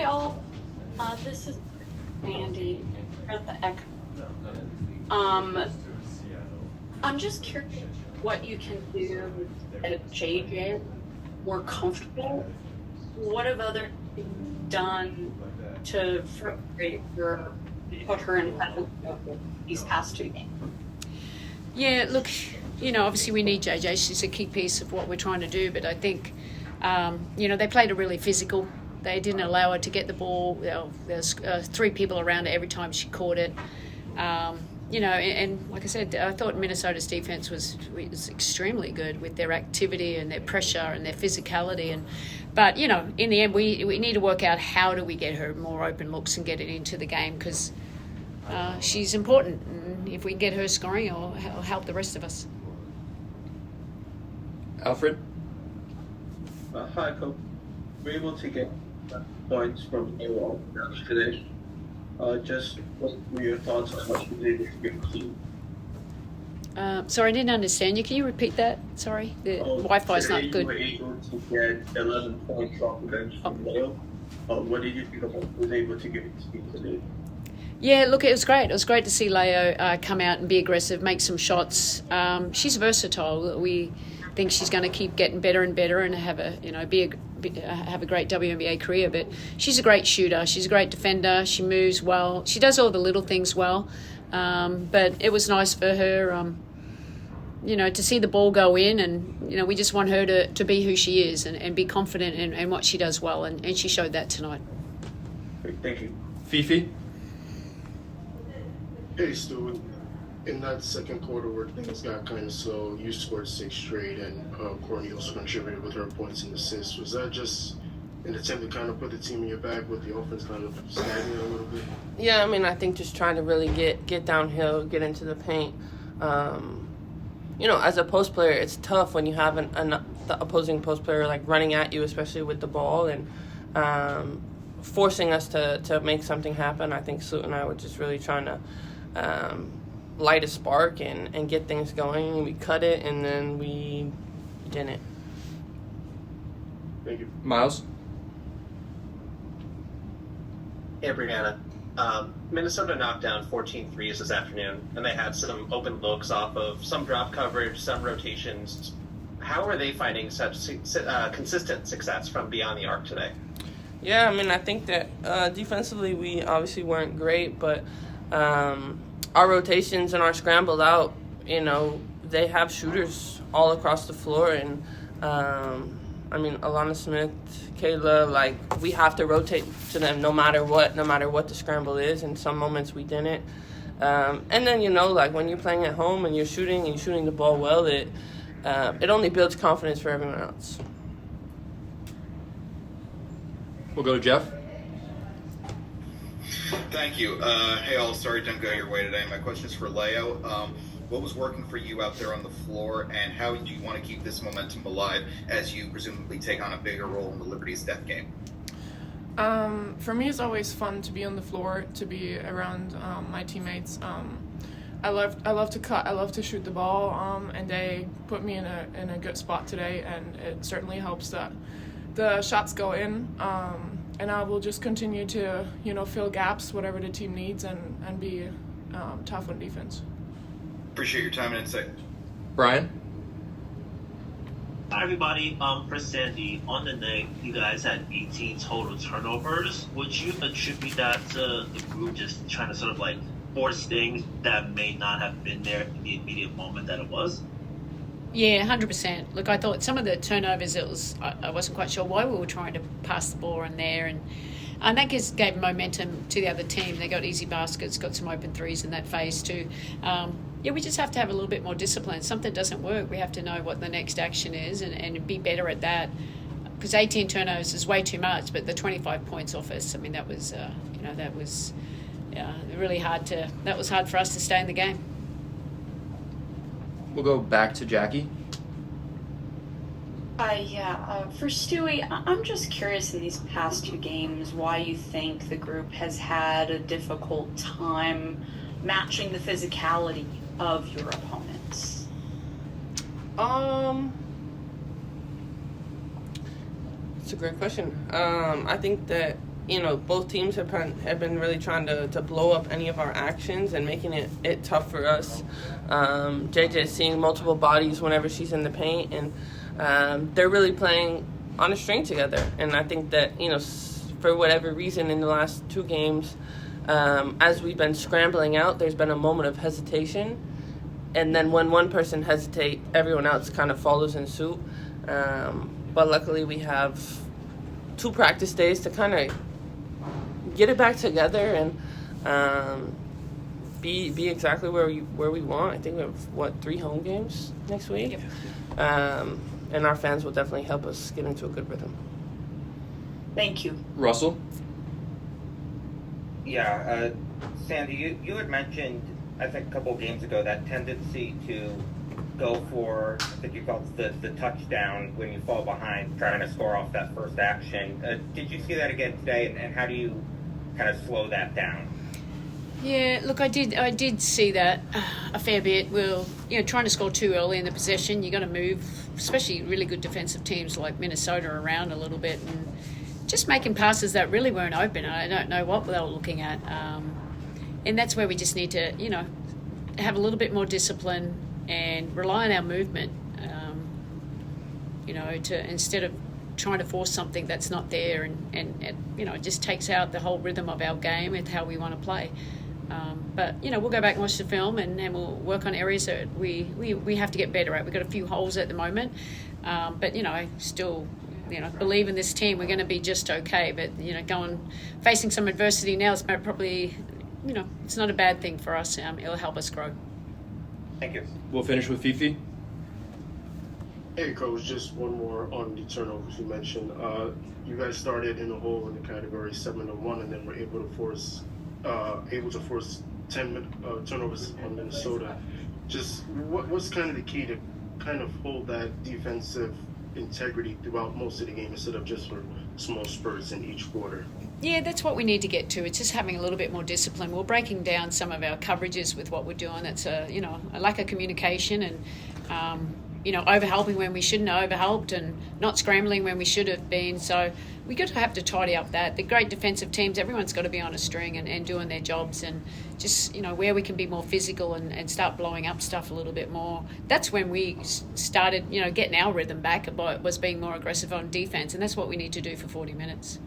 y'all. This is Andy at the Echo. Um, I'm just curious what you can do at JJ more comfortable. What have other people done to frustrate her, put her in these past 2 games? Yeah, look, obviously we need JJ. She's a key piece of what we're trying to do, but I think, they played her really physical. They didn't allow her to get the ball. There's 3 people around her every time she caught it. And like I said, I thought Minnesota's defense was extremely good with their activity and their pressure and their physicality. But in the end, we need to work out how do we get her more open looks and get it into the game, because she's important. And if we can get her scoring, it'll help the rest of us. Alfred? Hi, Coach. We're able to get points from AWOL today. Just what were your thoughts on what you did with your team? Sorry, I didn't understand you. Can you repeat that? Sorry, the Wi-Fi's not good. You were able to get 11 points off the bench from Leo. What did you think about what was able to get your team today? Yeah, look, it was great. It was great to see Leo come out and be aggressive, make some shots. She's versatile. We think she's going to keep getting better and better and have a great WNBA career. But she's a great shooter. She's a great defender. She moves well. She does all the little things well. But it was nice for her, to see the ball go in, and we just want her to be who she is and be confident in what she does well, and she showed that tonight. Thank you. Fifi? Hey, Stu. In that second quarter where things got kind of slow, you scored 6 straight, and Courtney also contributed with her points and assists. Was that just an attempt to kind of put the team in your back with the offense kind of stagnant a little bit? Yeah, I think just trying to really get downhill, get into the paint. As a post player, it's tough when you have the opposing post player running at you, especially with the ball, and forcing us to make something happen. I think Sloot and I were just really trying to light a spark and get things going, and we cut it, and then we didn't. Thank you. Miles? Hey, Breanna. Minnesota knocked down 14 threes this afternoon, and they had some open looks off of some drop coverage, some rotations. How are they finding such consistent success from beyond the arc today? Yeah, I think that defensively we obviously weren't great, but our rotations and our scrambled out, they have shooters all across the floor, and Alana Smith, Kayla, we have to rotate to them no matter what the scramble is, and some moments we didn't. And then, when you're playing at home and you're shooting the ball well, it only builds confidence for everyone else. We'll go to Jeff. Thank you. Hey, all. Sorry it didn't go your way today. My question is for Leo. What was working for you out there on the floor, and how do you want to keep this momentum alive as you presumably take on a bigger role in the Liberty's death game? For me, it's always fun to be on the floor, to be around my teammates. I love to cut. I love to shoot the ball, and they put me in a good spot today, and it certainly helps that the shots go in. And I will just continue to, fill gaps, whatever the team needs, and be tough on defense. Appreciate your time and insight. Brian? Hi, everybody. For Sandy, on the night, you guys had 18 total turnovers. Would you attribute that to the group just trying to sort of force things that may not have been there in the immediate moment that it was? Yeah, 100%. Look, I thought some of the turnovers, I wasn't quite sure why we were trying to pass the ball in there, and that just gave momentum to the other team. They got easy baskets, got some open threes in that phase too. We just have to have a little bit more discipline. Something doesn't work, we have to know what the next action is and be better at that. Because 18 turnovers is way too much, but the 25 points off us, that was, that was really hard that was hard for us to stay in the game. We'll go back to Jackie. For Stewie, I'm just curious in these past 2 games why you think the group has had a difficult time matching the physicality of your opponents. It's a great question. I think that both teams have been really trying to blow up any of our actions and making it tough for us. JJ is seeing multiple bodies whenever she's in the paint, and they're really playing on a string together. And I think that, for whatever reason in the last 2 games, as we've been scrambling out, there's been a moment of hesitation. And then when one person hesitates, everyone else kind of follows in suit. But luckily we have 2 practice days to kind of get it back together and be exactly where we want. I think we have 3 home games next week. Yep. And our fans will definitely help us get into a good rhythm. Thank you. Russell? Yeah, Sandy, you had mentioned, I think a couple of games ago, that tendency to go for, I think you called it the touchdown when you fall behind, trying to score off that first action. Did you see that again today, and how do you kind of slow that down? Yeah, look, I did see that a fair bit. We're trying to score too early in the possession. You got to move, especially really good defensive teams like Minnesota, around a little bit and just making passes that really weren't open. I don't know what they were looking at, and that's where we just need to have a little bit more discipline and rely on our movement. To instead of trying to force something that's not there, and it just takes out the whole rhythm of our game and how we want to play. But we'll go back and watch the film and we'll work on areas that we have to get better at. We've got a few holes at the moment, but I still believe in this team. We're going to be just okay. But facing some adversity now is probably it's not a bad thing for us. It'll help us grow. Thank you. We'll finish with Fifi. Hey, Coach, just one more on the turnovers you mentioned. You guys started in a hole in the category 7-1, and then were able to force 10 turnovers on Minnesota. Just what's kind of the key to kind of hold that defensive integrity throughout most of the game instead of just for small spurts in each quarter? Yeah, that's what we need to get to. It's just having a little bit more discipline. We're breaking down some of our coverages with what we're doing. It's a lack of communication and overhelping when we shouldn't have overhelped and not scrambling when we should have been. So we have to tidy up that. The great defensive teams, everyone's got to be on a string and doing their jobs, and just where we can be more physical and start blowing up stuff a little bit more. That's when we started getting our rhythm back, was being more aggressive on defense, and that's what we need to do for 40 minutes.